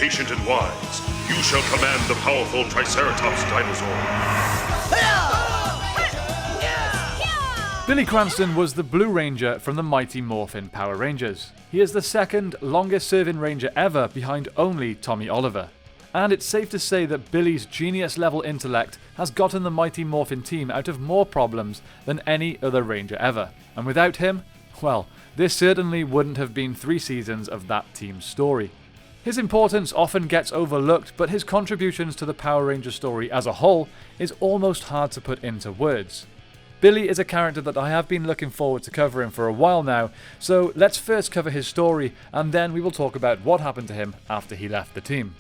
patient and wise, you shall command the powerful Triceratops dinosaur. Billy Cranston was the Blue Ranger from the Mighty Morphin Power Rangers. He is the second longest serving Ranger ever, behind only Tommy Oliver. And it's safe to say that Billy's genius level intellect has gotten the Mighty Morphin team out of more problems than any other Ranger ever. And without him, well, this certainly wouldn't have been 3 seasons of that team's story. His importance often gets overlooked, but his contributions to the Power Ranger story as a whole is almost hard to put into words. Billy is a character that I have been looking forward to covering for a while now, so let's first cover his story and then we will talk about what happened to him after he left the team.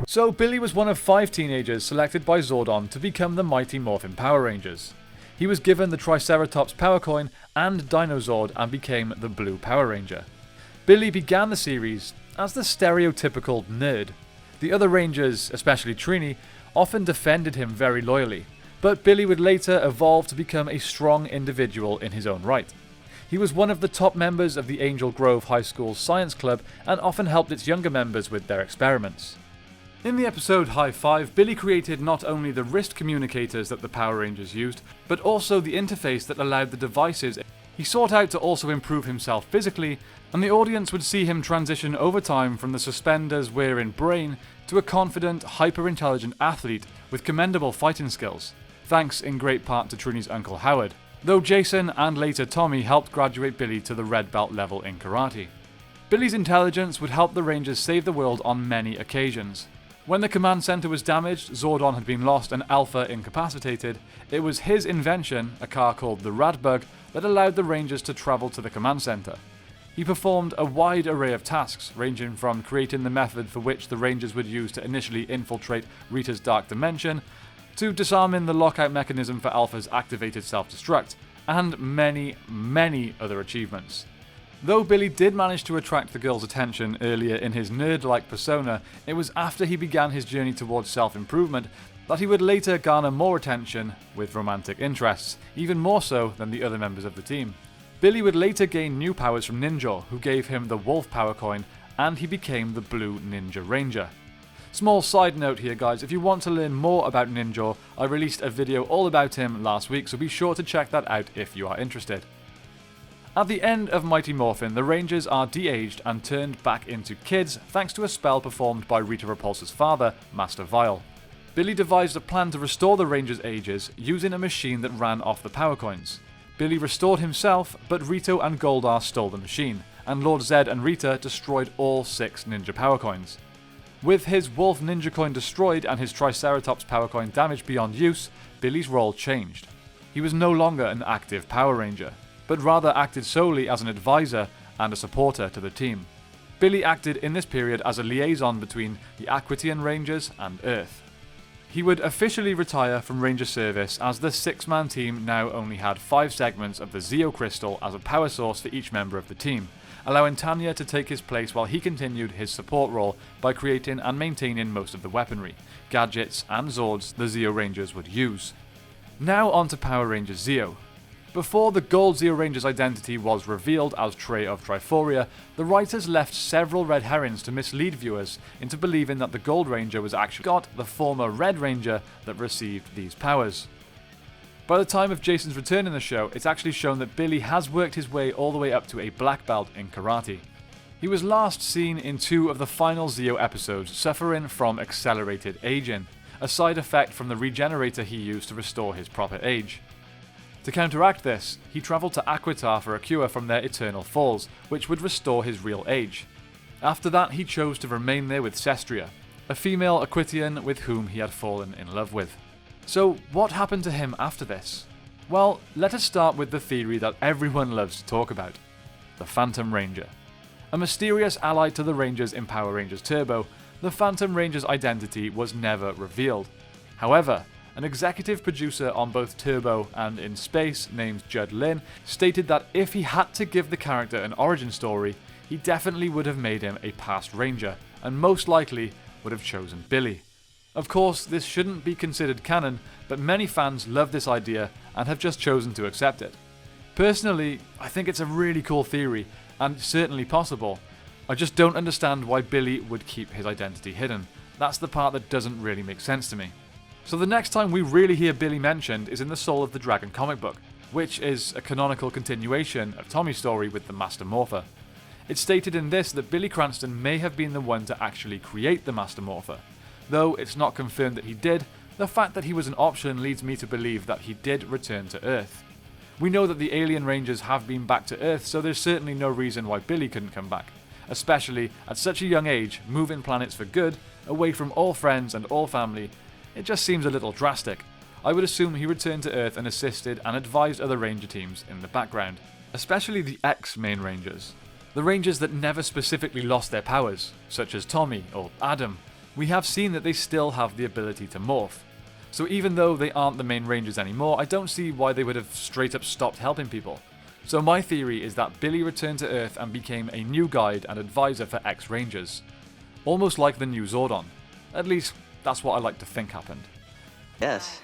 So Billy was one of 5 teenagers selected by Zordon to become the Mighty Morphin Power Rangers. He was given the Triceratops Power Coin and Dinozord and became the Blue Power Ranger. Billy began the series as the stereotypical nerd. The other Rangers, especially Trini, often defended him very loyally, but Billy would later evolve to become a strong individual in his own right. He was one of the top members of the Angel Grove High School's science club and often helped its younger members with their experiments. In the episode High Five, Billy created not only the wrist communicators that the Power Rangers used, but also the interface that allowed the devices. He sought out to also improve himself physically, and the audience would see him transition over time from the suspenders wearing Bryan to a confident, hyper-intelligent athlete with commendable fighting skills, thanks in great part to Trini's uncle Howard, though Jason and later Tommy helped graduate Billy to the red belt level in karate. Billy's intelligence would help the Rangers save the world on many occasions. When the command center was damaged, Zordon had been lost and Alpha incapacitated, it was his invention, a car called the Radbug, that allowed the Rangers to travel to the command center. He performed a wide array of tasks, ranging from creating the method for which the Rangers would use to initially infiltrate Rita's dark dimension, to disarming the lockout mechanism for Alpha's activated self-destruct, and many, many other achievements. Though Billy did manage to attract the girls' attention earlier in his nerd-like persona, it was after he began his journey towards self-improvement that he would later garner more attention with romantic interests, even more so than the other members of the team. Billy would later gain new powers from Ninja, who gave him the Wolf Power Coin, and he became the Blue Ninja Ranger. Small side note here guys, if you want to learn more about Ninja, I released a video all about him last week, so be sure to check that out if you are interested. At the end of Mighty Morphin, the Rangers are de-aged and turned back into kids thanks to a spell performed by Rita Repulsa's father, Master Vile. Billy devised a plan to restore the Rangers' ages using a machine that ran off the power coins. Billy restored himself, but Rito and Goldar stole the machine, and Lord Zed and Rita destroyed all 6 ninja power coins. With his Wolf Ninja Coin destroyed and his Triceratops Power Coin damaged beyond use, Billy's role changed. He was no longer an active Power Ranger, but rather acted solely as an advisor and a supporter to the team. Billy acted in this period as a liaison between the Aquitar Rangers and Earth. He would officially retire from Ranger service as the 6-man team now only had 5 segments of the Zeo Crystal as a power source for each member of the team, allowing Tanya to take his place while he continued his support role by creating and maintaining most of the weaponry, gadgets and Zords the Zeo Rangers would use. Now on to Power Rangers Zeo. Before the Gold Zeo Ranger's identity was revealed as Trey of Triforia, the writers left several red herrings to mislead viewers into believing that the Gold Ranger was actually the former Red Ranger that received these powers. By the time of Jason's return in the show, it's actually shown that Billy has worked his way all the way up to a black belt in karate. He was last seen in 2 of the final Zeo episodes suffering from accelerated aging, a side effect from the regenerator he used to restore his proper age. To counteract this, he travelled to Aquitar for a cure from their eternal falls, which would restore his real age. After that, he chose to remain there with Cestria, a female Aquitian with whom he had fallen in love with. So, what happened to him after this? Well, let us start with the theory that everyone loves to talk about: the Phantom Ranger. A mysterious ally to the Rangers in Power Rangers Turbo, the Phantom Ranger's identity was never revealed. However, an executive producer on both Turbo and in Space named Judd Lin stated that if he had to give the character an origin story, he definitely would have made him a past Ranger, and most likely would have chosen Billy. Of course, this shouldn't be considered canon, but many fans love this idea and have just chosen to accept it. Personally, I think it's a really cool theory, and certainly possible. I just don't understand why Billy would keep his identity hidden. That's the part that doesn't really make sense to me. So the next time we really hear Billy mentioned is in the Soul of the Dragon comic book, which is a canonical continuation of Tommy's story with the Master Morpher. It's stated in this that Billy Cranston may have been the one to actually create the Master Morpher. Though it's not confirmed that he did, the fact that he was an option leads me to believe that he did return to Earth. We know that the alien Rangers have been back to Earth, so there's certainly no reason why Billy couldn't come back. Especially at such a young age, moving planets for good, away from all friends and all family, it just seems a little drastic. I would assume he returned to Earth and assisted and advised other Ranger teams in the background. Especially the X-main Rangers. The Rangers that never specifically lost their powers, such as Tommy or Adam. We have seen that they still have the ability to morph. So even though they aren't the main Rangers anymore, I don't see why they would have straight up stopped helping people. So my theory is that Billy returned to Earth and became a new guide and advisor for X-Rangers. Almost like the new Zordon. At least, that's what I like to think happened. Yes.